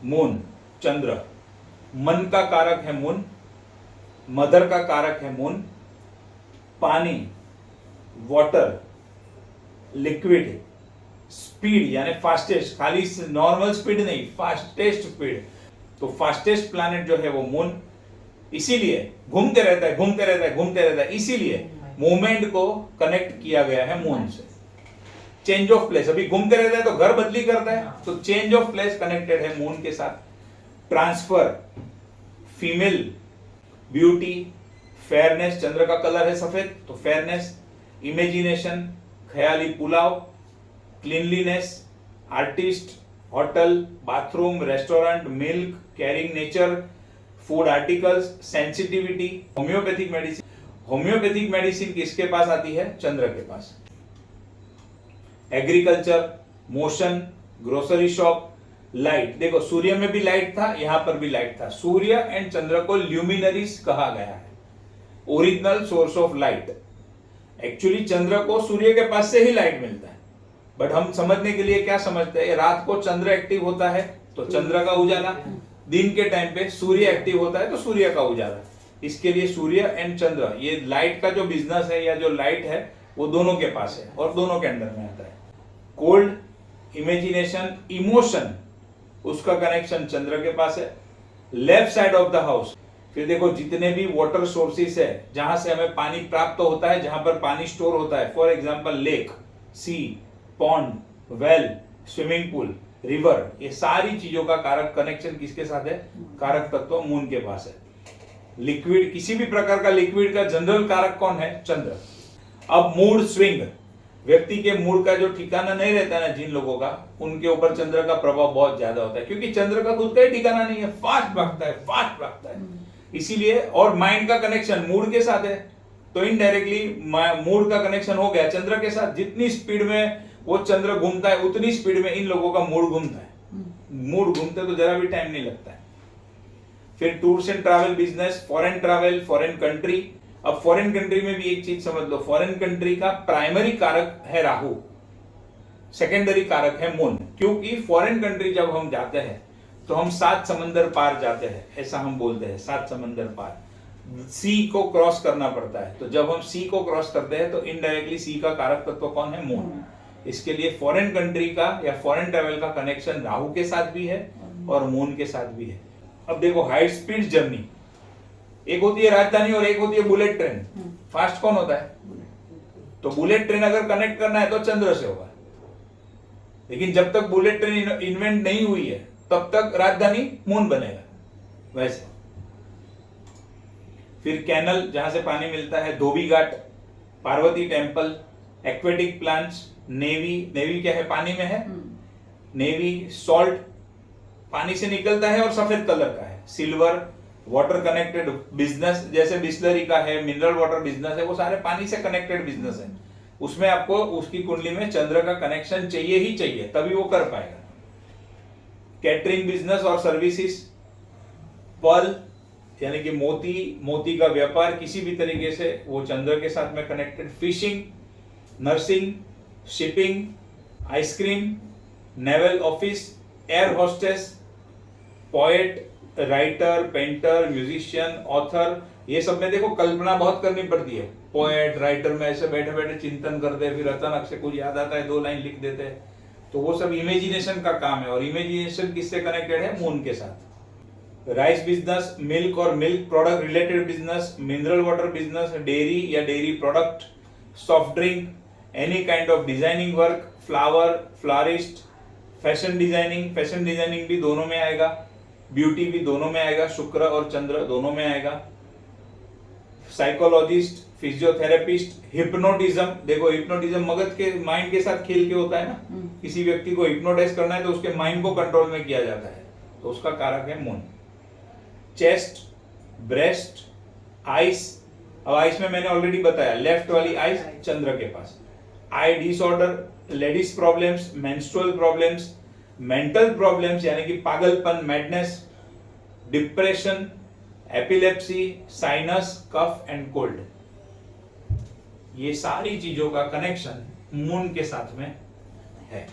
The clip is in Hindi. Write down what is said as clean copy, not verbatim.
मून, चंद्र। मन का कारक है मून, मदर का कारक है मून, पानी, वाटर, लिक्विड, स्पीड यानी फास्टेस्ट, खाली नॉर्मल स्पीड नहीं, फास्टेस्ट स्पीड। तो फास्टेस्ट प्लैनेट जो है वो मून, इसीलिए घूमते रहता है, घूमते रहता है, घूमते रहता है, इसीलिए मूवमेंट को कनेक्ट किया गया है मून से। चेंज ऑफ प्लेस, अभी घूमते रहता है तो घर बदली करता है, तो चेंज ऑफ प्लेस कनेक्टेड है मून के साथ। ट्रांसफर, फीमेल, ब्यूटी, फेयरनेस, चंद्र का कलर है सफेद तो फेयरनेस, इमेजिनेशन, ख्याली पुलाव, cleanliness, artist, hotel, bathroom, restaurant, milk, caring nature, food articles, sensitivity, homeopathic medicine. Homeopathic medicine किसके पास आती है? चंद्र के पास। Agriculture, motion, grocery shop, light. देखो सूर्य में भी लाइट था, यहां पर भी लाइट था। सूर्य एंड चंद्र को ल्यूमिनरीज कहा गया है, original source of light. Actually चंद्र को सूर्य के पास से ही लाइट मिलता है, बट हम समझने के लिए क्या समझते हैं, रात को चंद्र एक्टिव होता है तो चंद्र का उजाला, दिन के टाइम पे सूर्य एक्टिव होता है तो सूर्य का उजाला। इसके लिए सूर्य एंड चंद्र, ये लाइट का जो बिजनेस है या जो लाइट है वो दोनों के पास है और दोनों के अंडर में आता है। कोल्ड, इमेजिनेशन, इमोशन, उसका कनेक्शन चंद्र के पास है। Left side of the house, फिर देखो जितने भी वाटर सोर्सेस है जहां से हमें पानी प्राप्त होता है, जहां पर पानी स्टोर होता है, for example lake, sea, pond, well, swimming pool, river, ये सारी चीजों का कारक कनेक्शन किसके साथ है? कारक तत्व मून के पास है। लिक्विड, किसी भी प्रकार का लिक्विड का जनरल कारक कौन है? चंद्र। अब मूड स्विंग, व्यक्ति के मूड का जो ठिकाना नहीं रहता ना जिन लोगों का, उनके ऊपर चंद्र का प्रभाव बहुत ज्यादा होता है, क्योंकि चंद्र का खुद का ही ठिकाना नहीं है, फास्ट भागता है, फास्ट भागता है इसीलिए। और माइंड का कनेक्शन मूड के साथ है, तो इनडायरेक्टली मूड का कनेक्शन हो गया चंद्र के साथ। जितनी स्पीड में वो चंद्र घूमता है उतनी स्पीड में इन लोगों का मूड घूमता है। मूड घूमते तो जरा भी टाइम नहीं लगता है। फिर tours and travel business, foreign travel, foreign country. अब फॉरेन कंट्री में भी एक चीज समझ लो, फॉरेन कंट्री का प्राइमरी कारक है राहु, सेकेंडरी कारक है मून। क्योंकि फॉरेन कंट्री जब हम जाते हैं तो हम 7 समंदर पार जाते हैं, ऐसा हम बोलते हैं, 7 समंदर पार, सी को क्रॉस करना पड़ता है। तो जब हम सी को क्रॉस करते हैं तो इनडायरेक्टली सी का कारक तत्व कौन है? मून। इसके लिए फॉरेन कंट्री का या फॉरेन ट्रैवल का कनेक्शन राहु के साथ भी है और मून के साथ भी है। अब देखो हाई स्पीड जर्नी, एक होती है राजधानी और एक होती है बुलेट ट्रेन। फास्ट कौन होता है? तो बुलेट ट्रेन अगर कनेक्ट करना है तो चंद्र से होगा, लेकिन जब तक बुलेट ट्रेन इन्वेंट नहीं हुई है तब तक राजधानी मून बनेगा वैसे। फिर कैनल, जहां से पानी मिलता है, dhobi ghat, Parvati temple, aquatic plants, navy, navy क्या है? पानी में है, नेवी, सॉल्ट, पानी से निकलता है और सफेद कलर का है, सिल्वर, वाटर कनेक्टेड बिजनेस, जैसे बिस्लरी का है, मिनरल वाटर बिजनेस है, वो सारे पानी से कनेक्टेड बिजनेस है। उसमें आपको उसकी कुंडली में चंद्र का कनेक्शन चाहिए ही चाहिए, तभी वो कर पाएगा। कैटरिंग बिजनेस और सर्विसेज, पर्ल यानी कि मोती, मोती का व्यापार किसी भी तरीके से वो चंद्र के साथ में connected. Fishing, nursing, shipping, ice cream, naval office, air hostess, poet, writer, painter, musician, author, ये सब में देखो कल्पना बहुत करनी पड़ती है। पोएट, राइटर में ऐसे बैठे बैठे चिंतन करते हैं, फिर अचानक से कुछ याद आता है, 2 लाइन लिख देते हैं, तो वो सब इमेजिनेशन का काम है। और इमेजिनेशन किससे कनेक्टेड है? मून के साथ। राइस बिजनेस, मिल्क और milk product related business, mineral water business, dairy या dairy product, soft drink, any kind of designing work, flower, florist, fashion designing, fashion designing भी दोनों में आएगा, ब्यूटी भी दोनों में आएगा, शुक्र और चंद्र दोनों में आएगा। साइकोलॉजिस्ट, फिजियोथेरेपिस्ट, हिप्नोटिज्म, देखो हिप्नोटिज्म मगज के, माइंड के साथ खेल के होता है ना। किसी व्यक्ति को हिप्नोटाइज करना है तो उसके माइंड को कंट्रोल में किया जाता है, तो उसका कारक है मून। चेस्ट, ब्रेस्ट, आइस, अब आइस में मैंने ऑलरेडी बताया, लेफ्ट वाली आइस चंद्र के पास। Eye disorder, ladies problems, menstrual problems, mental problems यानी कि पागलपन, madness, depression, epilepsy, sinus, cough and cold, ये सारी चीजों का कनेक्शन मून के साथ में है।